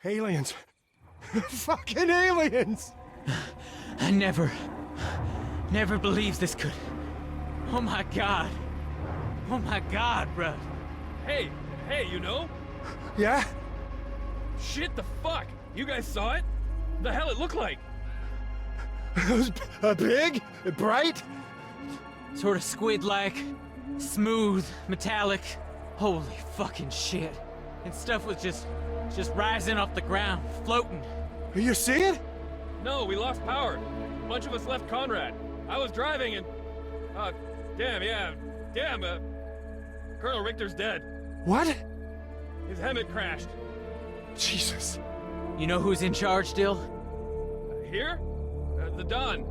Aliens. Fucking aliens! I never believed this could... Oh my god, bruh. Hey, you know? Yeah? Shit, the fuck? You guys saw it? The hell it looked like? It was big? Bright? Sort of squid-like, smooth, metallic. Holy fucking shit. And stuff was just rising off the ground, floating. You see it? No, we lost power. A bunch of us left Conrad. I was driving and... Colonel Richter's dead. What? His Hemet crashed. Jesus. You know who's in charge still? Here? The Don.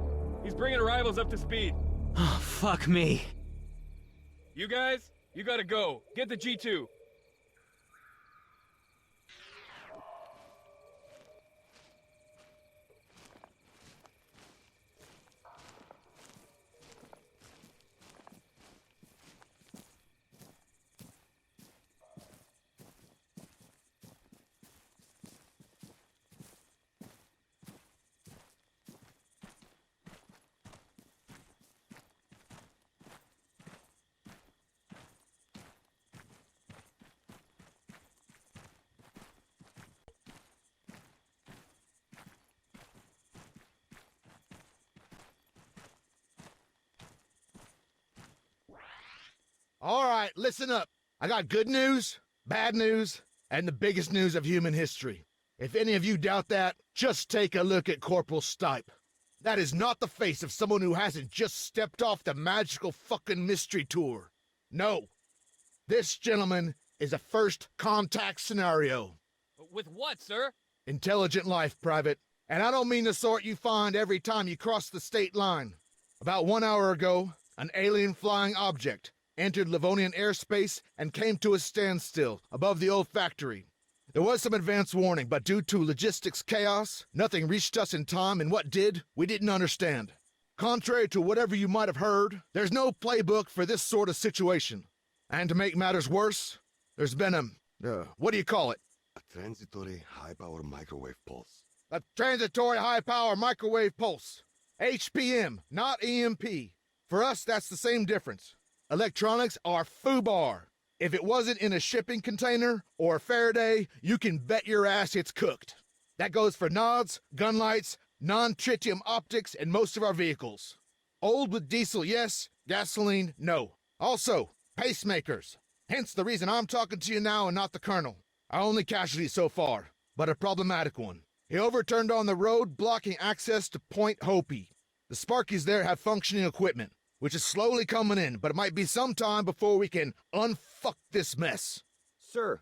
He's bringing arrivals up to speed. Oh, fuck me. You guys, you gotta go. Get the G2. All right, listen up. I got good news, bad news, and the biggest news of human history. If any of you doubt that, just take a look at Corporal Stipe. That is not the face of someone who hasn't just stepped off the magical fucking mystery tour. No. This gentleman is a first contact scenario. With what, sir? Intelligent life, Private. And I don't mean the sort you find every time you cross the state line. About 1 hour ago, an alien flying object entered Livonian airspace and came to a standstill above the old factory. There was some advance warning, but due to logistics chaos, nothing reached us in time, and what did, we didn't understand. Contrary to whatever you might have heard, there's no playbook for this sort of situation. And to make matters worse, there's been what do you call it? A transitory high-power microwave pulse. A transitory high-power microwave pulse. HPM, not EMP. For us, that's the same difference. Electronics are FUBAR. If it wasn't in a shipping container or a Faraday, you can bet your ass it's cooked. That goes for nods, gun lights, non-tritium optics, and most of our vehicles. Old with diesel, yes. Gasoline, no. Also, pacemakers. Hence the reason I'm talking to you now and not the Colonel. Our only casualty so far, but a problematic one. He overturned on the road, blocking access to Point Hopi. The Sparkies there have functioning equipment, which is slowly coming in, but it might be some time before we can unfuck this mess. Sir,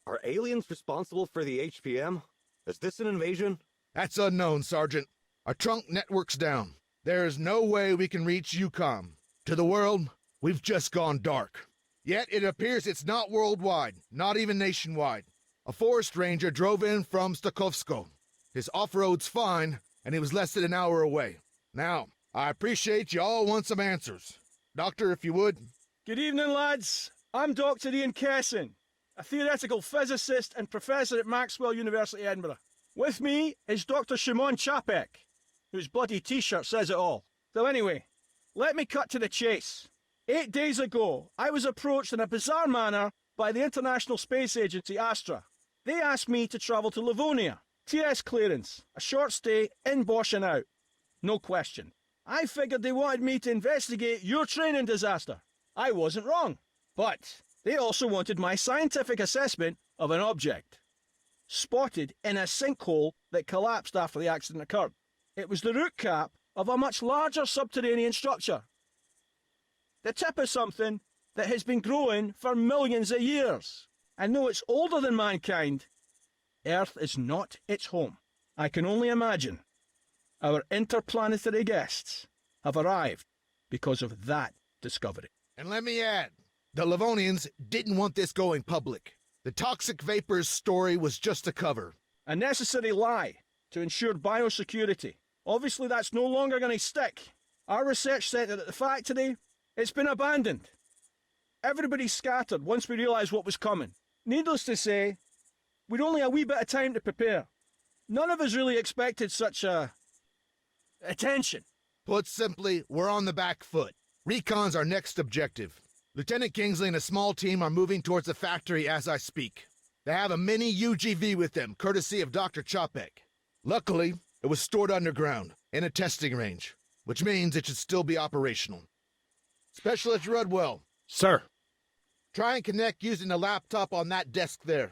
are aliens responsible for the HPM? Is this an invasion? That's unknown, Sergeant. Our trunk network's down. There is no way we can reach UCOM. To the world, we've just gone dark. Yet it appears it's not worldwide, not even nationwide. A forest ranger drove in from Stakhovsko. His off-road's fine, and he was less than an hour away. Now, I appreciate you all want some answers. Doctor, if you would. Good evening, lads. I'm Dr. Ian Kesson, a theoretical physicist and professor at Maxwell University, Edinburgh. With me is Dr. Shimon Chapek, whose bloody t-shirt says it all. So anyway, let me cut to the chase. 8 days ago, I was approached in a bizarre manner by the International Space Agency, Astra. They asked me to travel to Livonia. TS clearance, a short stay, in Bosch and out. No question. I figured they wanted me to investigate your training disaster. I wasn't wrong. But they also wanted my scientific assessment of an object spotted in a sinkhole that collapsed after the accident occurred. It was the root cap of a much larger subterranean structure. The tip of something that has been growing for millions of years. And though it's older than mankind, Earth is not its home. I can only imagine our interplanetary guests have arrived because of that discovery. And let me add, the Livonians didn't want this going public. The toxic vapors story was just a cover. A necessary lie to ensure biosecurity. Obviously that's no longer going to stick. Our research centre at the factory, it's been abandoned. Everybody scattered once we realised what was coming. Needless to say, we'd only a wee bit of time to prepare. None of us really expected such attention. Put simply, we're on the back foot. Recon's our next objective. Lieutenant Kingsley and a small team are moving towards the factory as I speak. They have a mini UGV with them, courtesy of Dr. Chopek. Luckily, it was stored underground, in a testing range, which means it should still be operational. Specialist Rudwell, Sir. try and connect using the laptop on that desk there.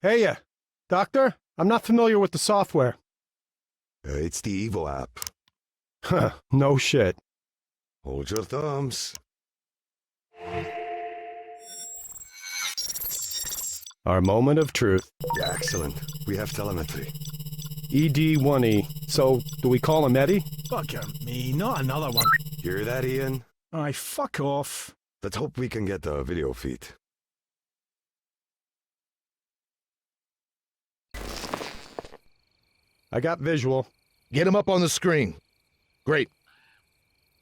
Hey, Doctor? I'm not familiar with the software. It's the Evo app. Huh, no shit. Hold your thumbs. Our moment of truth. Yeah, excellent. We have telemetry. ED1E. So, do we call him Eddie? Bugger me, not another one. Hear that, Ian? Aye, fuck off. Let's hope we can get the video feed. I got visual. Get him up on the screen. Great.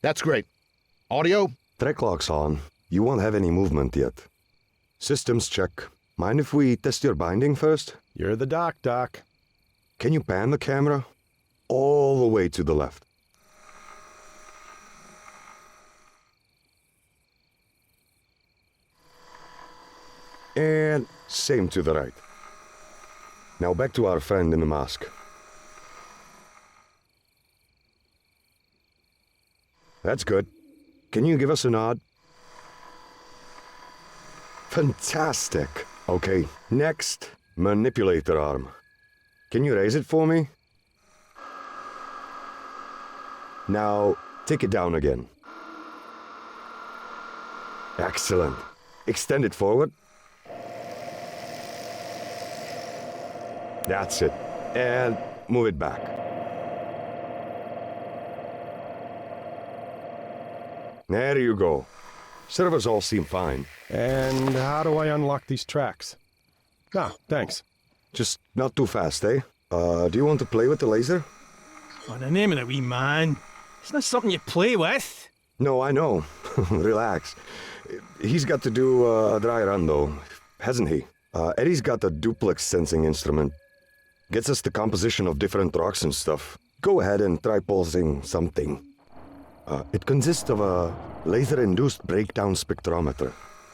That's great. Audio? Track lock's on. You won't have any movement yet. Systems check. Mind if we test your binding first? You're the doc. Can you pan the camera? All the way to the left. And same to the right. Now back to our friend in the mask. That's good. Can you give us a nod? Fantastic. Okay, next, manipulator arm. Can you raise it for me? Now, take it down again. Excellent. Extend it forward. That's it. And move it back. There you go. Servers all seem fine. And how do I unlock these tracks? Ah, thanks. Just not too fast, eh? Do you want to play with the laser? On the name of the wee man. It's not something you play with. No, I know. Relax. He's got to do a dry run, though, hasn't he? Eddie's got a duplex sensing instrument. Gets us the composition of different rocks and stuff. Go ahead and try pulsing something. It consists of a laser-induced breakdown spectrometer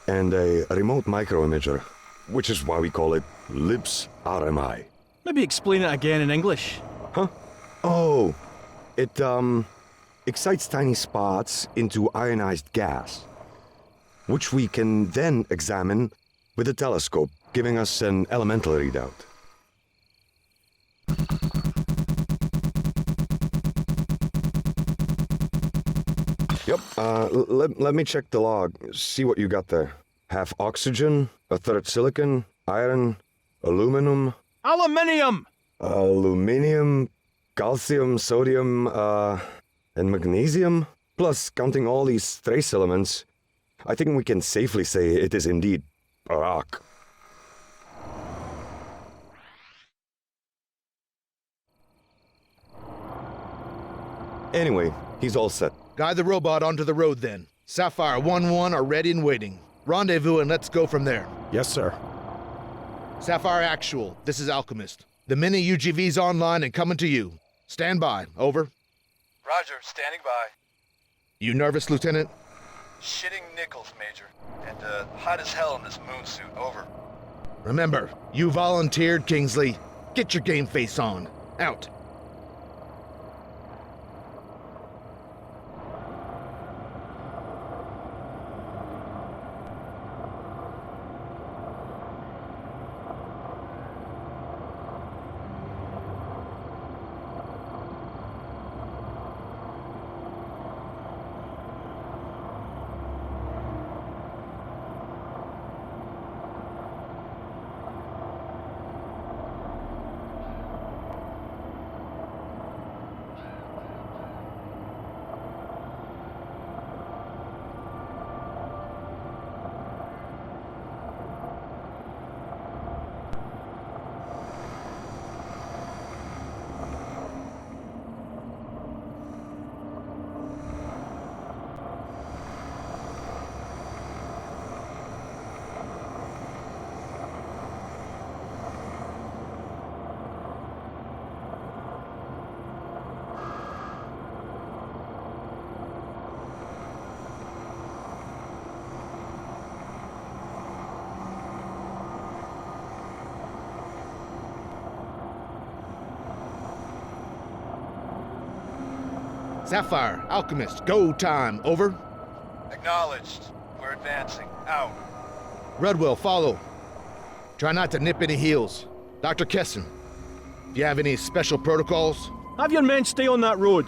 and a remote microimager, which is why we call it LIBS RMI. Maybe explain it again in English. Huh? Oh, it excites tiny spots into ionized gas, which we can then examine with a telescope, giving us an elemental readout. Yep, let me check the log, see what you got there. Half oxygen, a third silicon, iron, aluminum... Aluminium! Aluminium, calcium, sodium, and magnesium? Plus, counting all these trace elements, I think we can safely say it is indeed a rock. Anyway, he's all set. Guide the robot onto the road then. Sapphire 1-1 are ready and waiting. Rendezvous and let's go from there. Yes, sir. Sapphire Actual, this is Alchemist. The mini UGV's online and coming to you. Stand by, over. Roger, standing by. You nervous, Lieutenant? Shitting nickels, Major. And, hot as hell in this moon suit, over. Remember, you volunteered, Kingsley. Get your game face on. Out. Sapphire, Alchemist, go time, over. Acknowledged. We're advancing. Out. Rudwell, follow. Try not to nip any heels. Dr. Kessin, do you have any special protocols? Have your men stay on that road.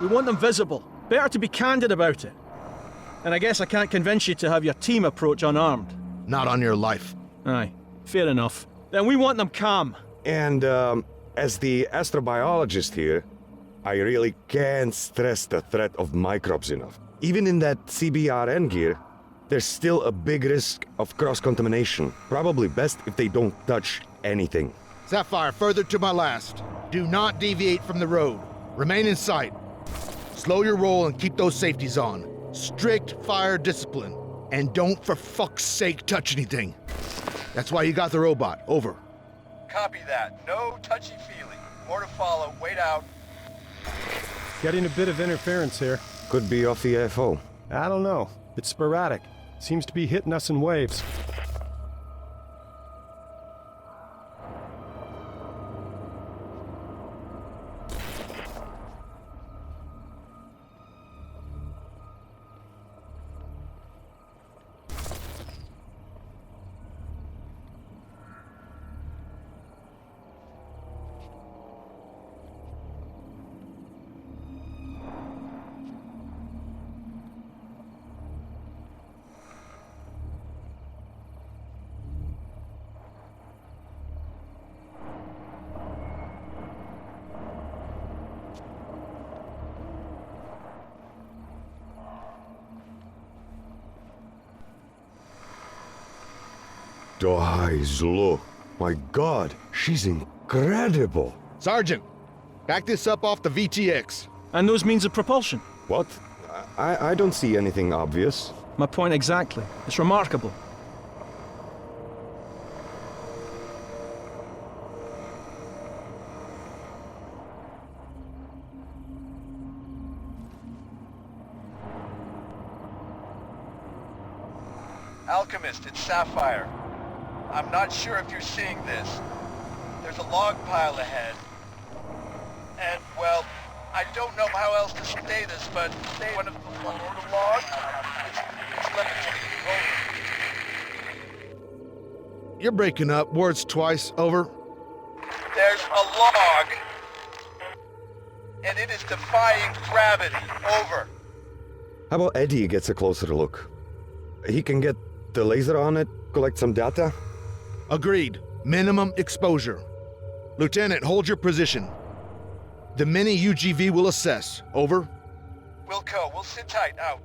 We want them visible. Better to be candid about it. And I guess I can't convince you to have your team approach unarmed. Not on your life. Aye, fair enough. Then we want them calm. And, as the astrobiologist here, I really can't stress the threat of microbes enough. Even in that CBRN gear, there's still a big risk of cross-contamination. Probably best if they don't touch anything. Sapphire, further to my last. Do not deviate from the road. Remain in sight. Slow your roll and keep those safeties on. Strict fire discipline. And don't for fuck's sake touch anything. That's why you got the robot. Over. Copy that. No touchy-feely. More to follow. Wait out. Getting a bit of interference here. Could be off the AFO. I don't know. It's sporadic. Seems to be hitting us in waves. Look. My god, she's incredible. Sergeant, back this up off the VTX. And those means of propulsion. What? I don't see anything obvious. My point exactly. It's remarkable. Alchemist, it's Sapphire. I'm not sure if you're seeing this. There's a log pile ahead. And, well, I don't know how else to say this, but one of the logs it's levitating over. You're breaking up. Words twice. Over. There's a log, and it is defying gravity. Over. How about Eddie gets a closer look? He can get the laser on it, collect some data? Agreed. Minimum exposure. Lieutenant, hold your position. The mini UGV will assess. Over. Wilco, we'll sit tight. Out.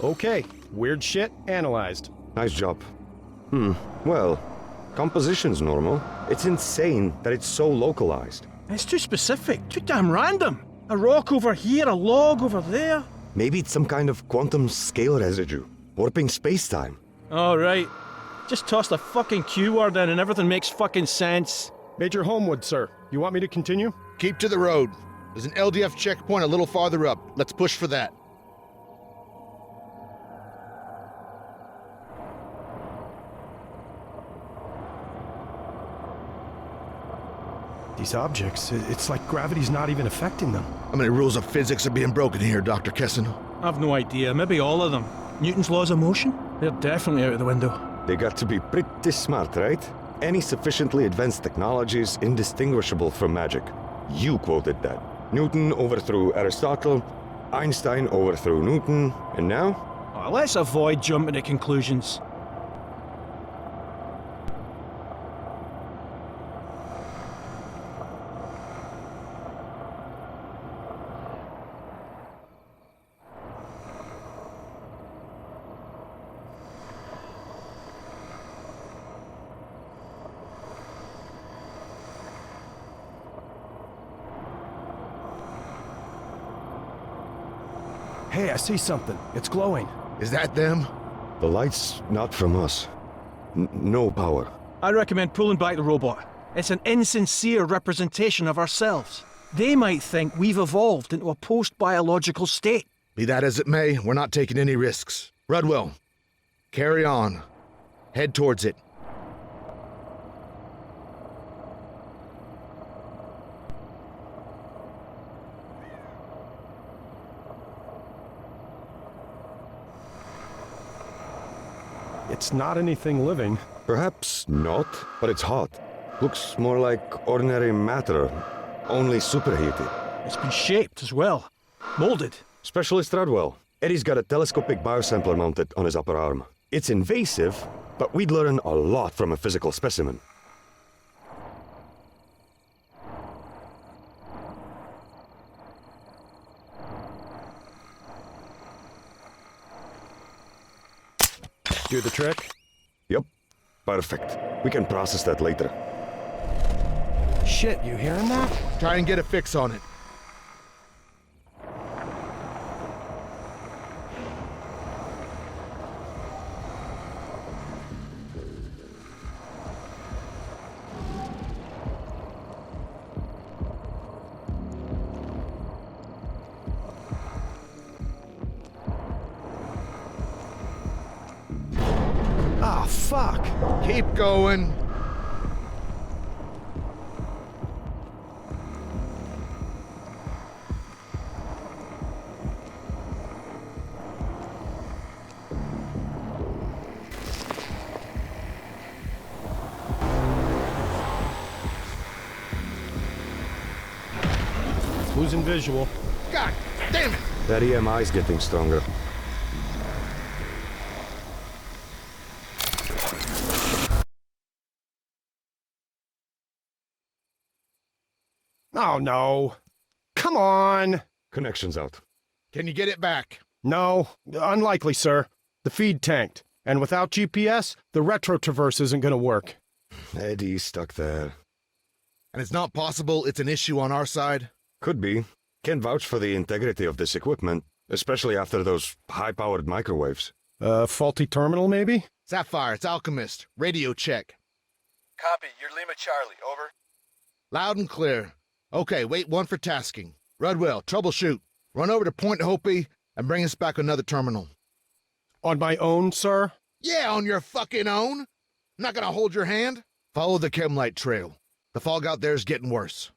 Okay, weird shit analyzed. Nice job. Well, composition's normal. It's insane that it's so localized. It's too specific, too damn random. A rock over here, a log over there. Maybe it's some kind of quantum scale residue, warping space-time. All right. Just toss the fucking Q word in and everything makes fucking sense. Major Homewood, sir. You want me to continue? Keep to the road. There's an LDF checkpoint a little farther up. Let's push for that. These objects, it's like gravity's not even affecting them. How many rules of physics are being broken here, Dr. Kessin? I've no idea. Maybe all of them. Newton's laws of motion? They're definitely out of the window. They got to be pretty smart, right? Any sufficiently advanced technology is indistinguishable from magic. You quoted that. Newton overthrew Aristotle, Einstein overthrew Newton, and now? Oh, let's avoid jumping to conclusions. Hey, I see something. It's glowing. Is that them? The light's not from us. No power. I recommend pulling back the robot. It's an insincere representation of ourselves. They might think we've evolved into a post-biological state. Be that as it may, we're not taking any risks. Rudwell, carry on. Head towards it. It's not anything living. Perhaps not, but it's hot. Looks more like ordinary matter, only superheated. It's been shaped as well. Molded. Specialist Rudwell. Eddie's got a telescopic biosampler mounted on his upper arm. It's invasive, but we'd learn a lot from a physical specimen. Do the trick? Yep, perfect. We can process that later. Shit, you hearing that? Try and get a fix on it. Ah, fuck! Keep going. Losing visual. God damn it! That EMI's getting stronger. Oh, no. Come on! Connection's out. Can you get it back? No, unlikely, sir. The feed tanked. And without GPS, the retro traverse isn't gonna work. Eddie's stuck there. And it's not possible it's an issue on our side? Could be. Can't vouch for the integrity of this equipment, especially after those high-powered microwaves. Faulty terminal, maybe? Sapphire, it's Alchemist. Radio check. Copy, you're Lima Charlie, over. Loud and clear. Okay, wait one for tasking. Rudwell, troubleshoot. Run over to Point Hopi and bring us back another terminal. On my own, sir? Yeah, on your fucking own. I'm not gonna hold your hand. Follow the chemlight trail. The fog out there is getting worse.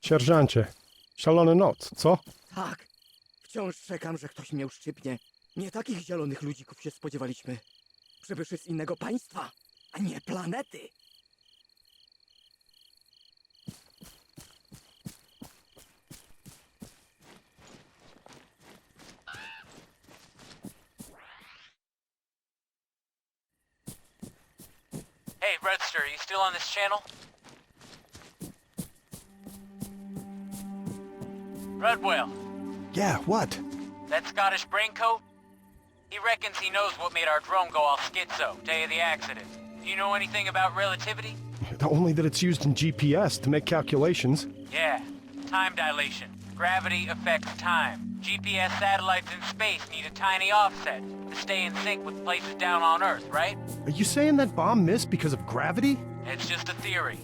Sierżancie, szalona noc, co? Tak. Wciąż czekam, że ktoś mnie uszczypnie. Nie takich zielonych ludzików się spodziewaliśmy. Przybyszy z innego państwa, a nie planety. Hey, Redster, are you still on this channel? Rudwell, Yeah, what? that Scottish braincoat? He reckons he knows what made our drone go all schizo, day of the accident. Do you know anything about relativity? Only that it's used in GPS to make calculations. Yeah, time dilation. Gravity affects time. GPS satellites in space need a tiny offset to stay in sync with places down on Earth, right? Are you saying that bomb missed because of gravity? It's just a theory.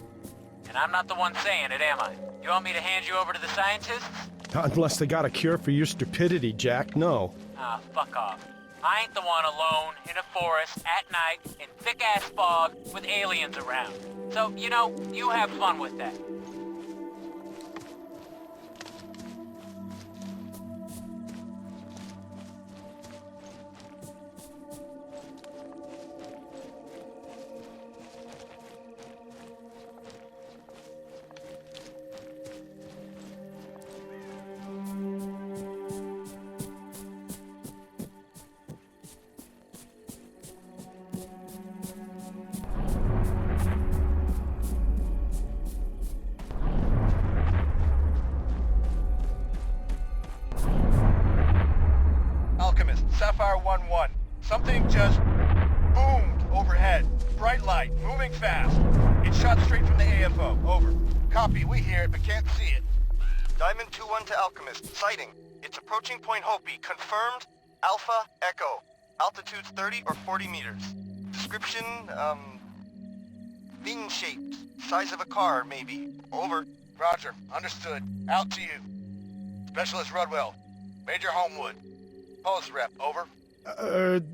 And I'm not the one saying it, am I? You want me to hand you over to the scientists? Unless they got a cure for your stupidity, Jack, no. Ah, fuck off. I ain't the one alone in a forest at night in thick-ass fog with aliens around. So, you know, you have fun with that. Something just boomed overhead. Bright light, moving fast. It shot straight from the AFO. Over. Copy, we hear it, but can't see it. Diamond 2-1 to Alchemist. Sighting. It's approaching Point Hopi. Confirmed. Alpha Echo. Altitude's 30 or 40 meters. Description, wing-shaped. Size of a car, maybe. Over. Roger. Understood. Out to you. Specialist Rudwell. Major Homewood. Post rep. Over.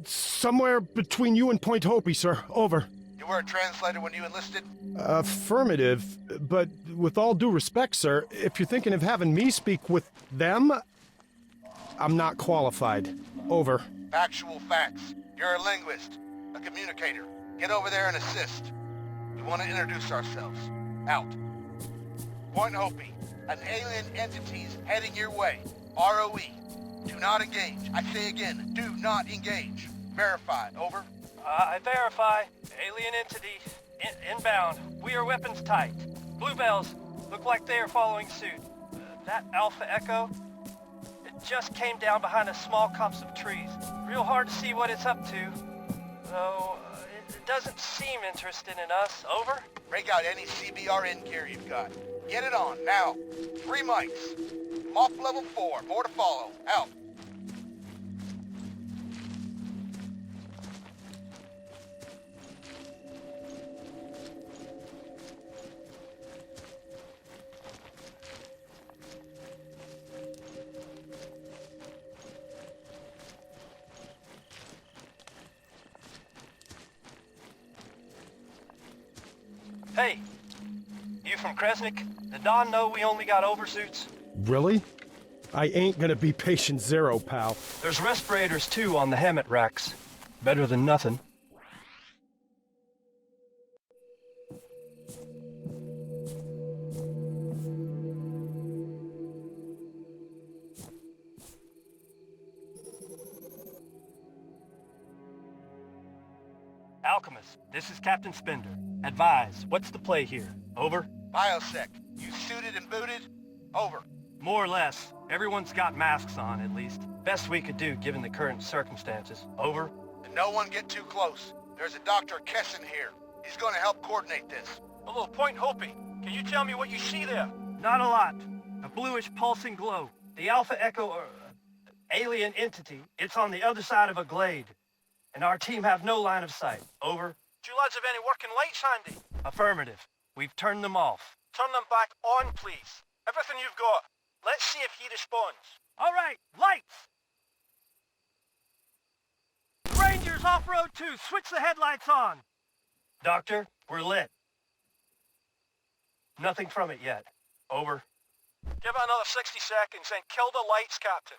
Somewhere between you and Point Hopi, sir. Over. You were a translator when you enlisted? Affirmative, but with all due respect, sir, if you're thinking of having me speak with them, I'm not qualified. Over. Factual facts. You're a linguist. A communicator. Get over there and assist. We want to introduce ourselves. Out. Point Hopi. An alien entity's heading your way. ROE. Do not engage. I say again, do not engage. Verify. Over. I verify. Alien entity. Inbound. We are weapons tight. Bluebells look like they are following suit. That Alpha Echo, it just came down behind a small copse of trees. Real hard to see what it's up to. Though, it doesn't seem interested in us. Over. Break out any CBRN gear you've got. Get it on, now. 3 mics. Mock level 4. More to follow. Out. Hey, you from Kresnik? Did Don know we only got oversuits? Really? I ain't gonna be patient zero, pal. There's respirators too on the helmet racks. Better than nothing. Alchemist, this is Captain Spender. Advise, what's the play here? Over? Biosec. You suited and booted? Over. More or less. Everyone's got masks on, at least. Best we could do, given the current circumstances. Over? And no one get too close. There's a Dr. Kessin here. He's gonna help coordinate this. Hello, Point Hopi. Can you tell me what you see there? Not a lot. A bluish pulsing glow. The Alpha Echo, or alien entity, it's on the other side of a glade. And our team have no line of sight. Over? Do you lads have any working lights handy? Affirmative. We've turned them off. Turn them back on, please. Everything you've got. Let's see if he responds. All right, lights! Rangers Off-Road 2, switch the headlights on! Doctor, we're lit. Nothing from it yet. Over. Give it another 60 seconds, then kill the lights, Captain.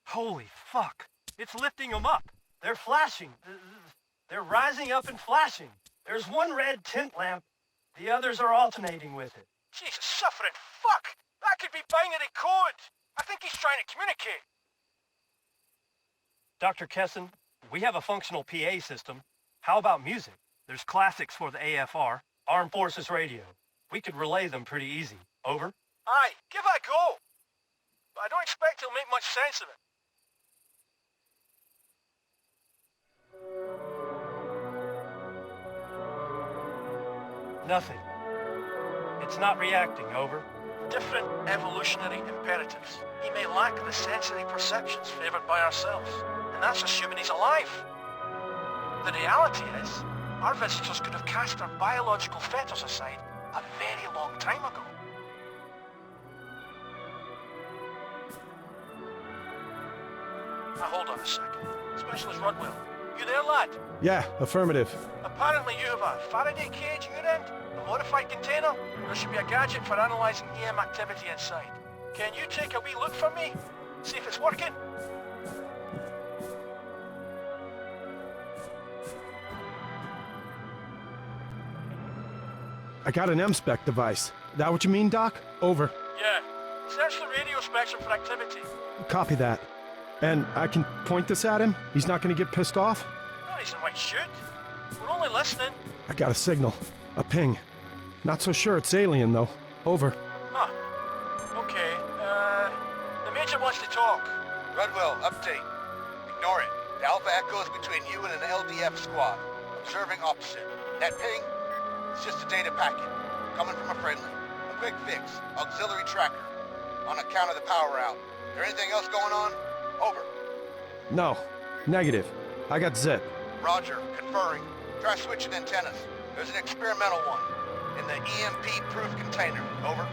Holy fuck. It's lifting them up. They're flashing. They're rising up and flashing. There's one red tint lamp. The others are alternating with it. Jesus, suffering fuck! That could be binary code! I think he's trying to communicate. Dr. Kessin, we have a functional PA system. How about music? There's classics for the AFR, Armed Forces Radio. We could relay them pretty easy. Over? Aye, give it a go. But I don't expect he'll make much sense of it. Nothing. It's not reacting, over. Different evolutionary imperatives. He may lack the sensory perceptions favored by ourselves, and that's assuming he's alive. The reality is, our visitors could have cast their biological fetters aside a very long time ago. Now hold on a second. Specialist Rudwell, you there, lad? Yeah, affirmative. Apparently you have a Faraday cage at your end, a modified container. There should be a gadget for analysing EM activity inside. Can you take a wee look for me? See if it's working? I got an M-spec device. That what you mean, Doc? Over. Yeah. Search the radio spectrum for activity. Copy that. And I can point this at him? He's not gonna get pissed off? No reason why he should. We're only listening. I got a signal. A ping. Not so sure it's alien, though. Over. Huh. Okay. The Major wants to talk. Rudwell, update. Ignore it. The Alpha Echo's between you and an LDF squad. Observing opposite. That ping? It's just a data packet. Coming from a friendly. A quick fix. Auxiliary tracker. On account of the power out. There anything else going on? Over. No. Negative. I got zip. Roger. Conferring. Try switching antennas. There's an experimental one. In the EMP-proof container. Over.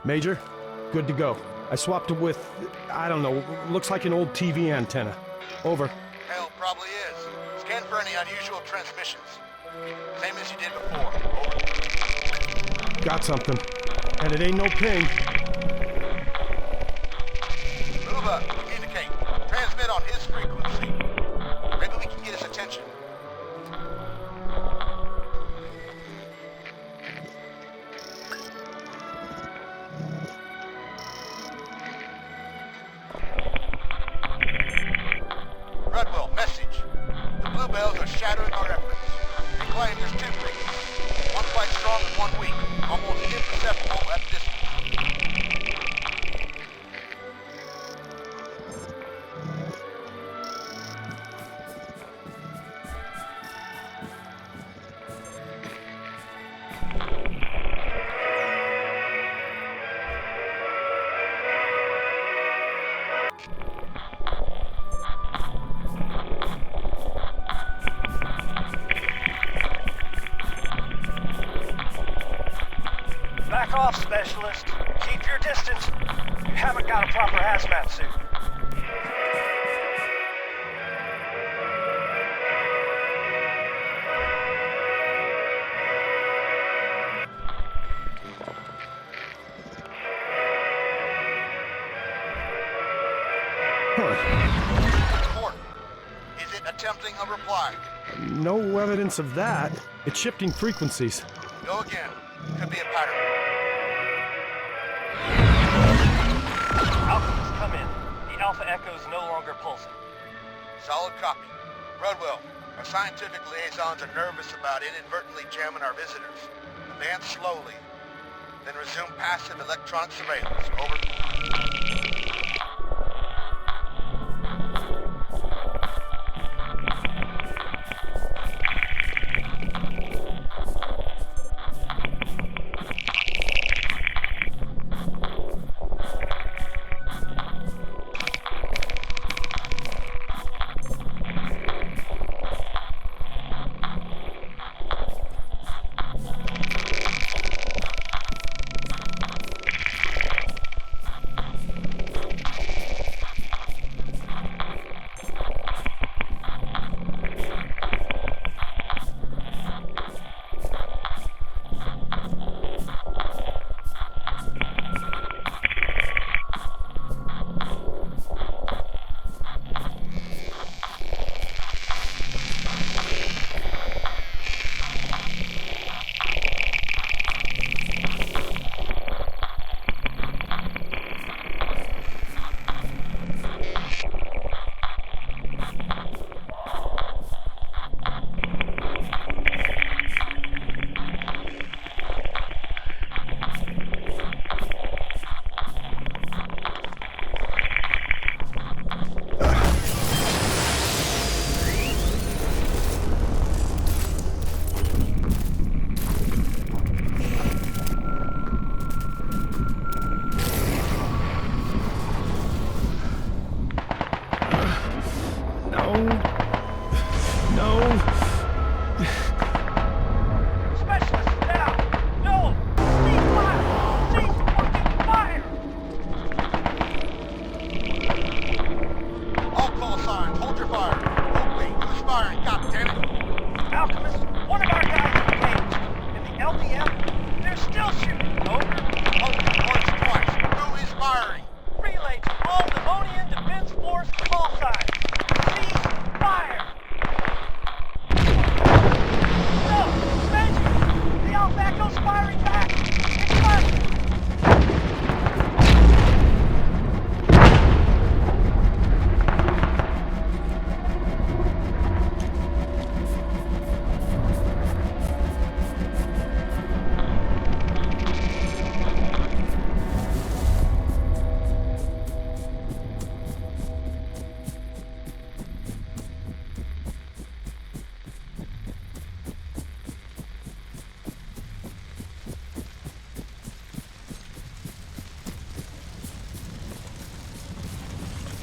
Major, good to go. I swapped it with, I don't know, looks like an old TV antenna. Over. Hell, probably is. Scan for any unusual transmissions. Same as you did before. Over. Got something. And it ain't no ping. Move up. Communicate. Transmit on his frequency. Maybe we can get his attention. Rudwell, message. The bluebells are shattering our efforts. They claim there's two things. One quite strong and one weak. Almost imperceptible at distance. Back off, specialist. Keep your distance. You haven't got a proper hazmat suit. Report. Is it attempting a reply? No evidence of that. It's shifting frequencies. Go again. Could be a pattern. Alchemists, come in. The Alpha Echo's no longer pulsing. Solid copy. Rudwell, our scientific liaisons are nervous about inadvertently jamming our visitors. Advance slowly. Then resume passive electronic surveillance. Over.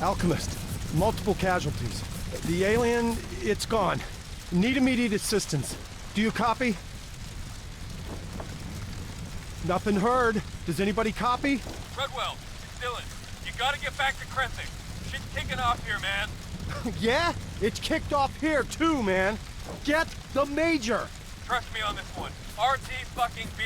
Alchemist, multiple casualties. The alien, it's gone. Need immediate assistance. Do you copy? Nothing heard. Does anybody copy? Rudwell, it's Dylan. You gotta get back to Crescent. Shit's kicking off here, man. Yeah? It's kicked off here too, man. Get the Major! Trust me on this one. RT fucking B.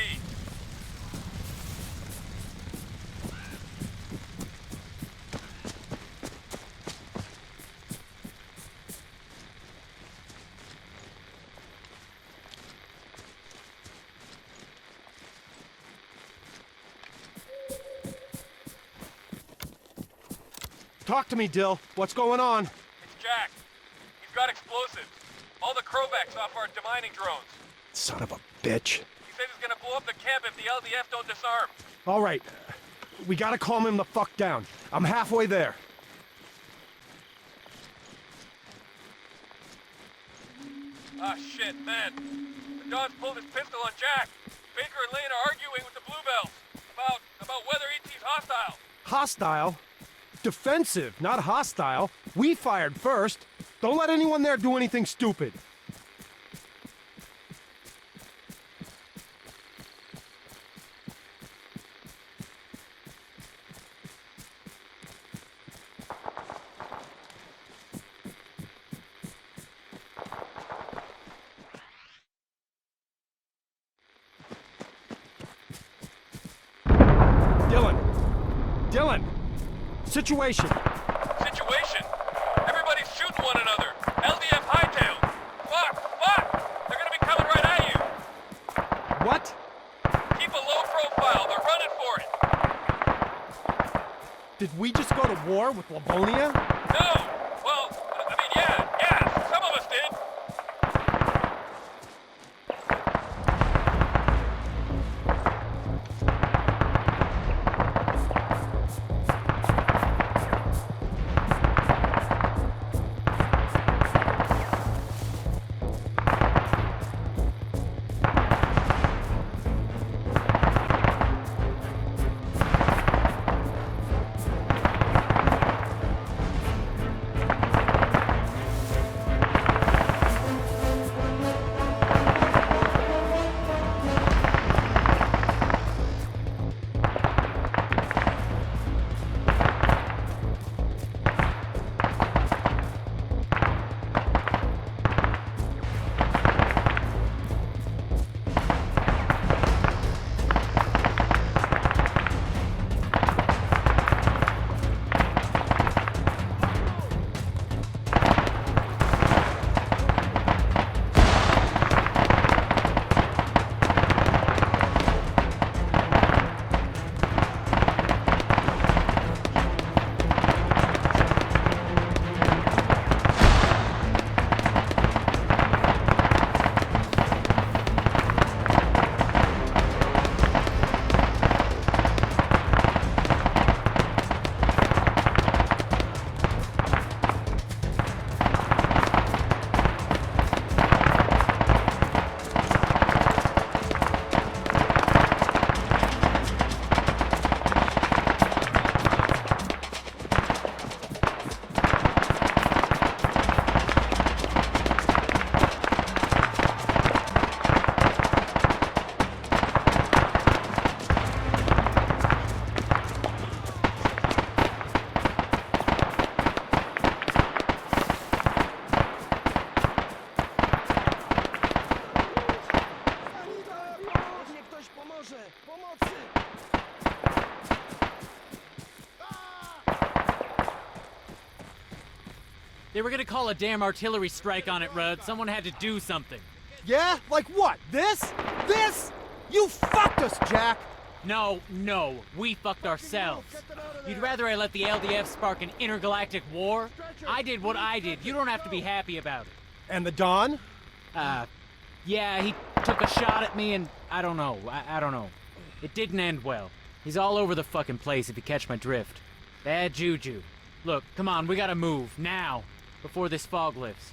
Talk to me, Dill. What's going on? It's Jack. He's got explosives. All the crowbacks off our demining drones. Son of a bitch. He said he's gonna blow up the camp if the LDF don't disarm. All right. We gotta calm him the fuck down. I'm halfway there. Ah, shit, man. The Don's pulled his pistol on Jack. Baker and Lane are arguing with the Bluebells about whether ET's hostile. Hostile? Defensive, not hostile. We fired first. Don't let anyone there do anything stupid. Dylan! Situation! Situation? Everybody's shooting one another. LDF hightail. Fuck! They're gonna be coming right at you. What? Keep a low profile. They're running for it. Did we just go to war with Livonia? No! Well, I mean, yeah. Some of us did. They were gonna call a damn artillery strike on it, Rudd. Someone had to do something. Yeah? Like what? This? This? You fucked us, Jack! No, we fucked ourselves. You'd rather I let the LDF spark an intergalactic war? I did what I did. You don't have to be happy about it. And the Don? Yeah, he took a shot at me and I don't know. I don't know. It didn't end well. He's all over the fucking place if you catch my drift. Bad juju. Look, come on, we gotta move, now, before this fog lifts.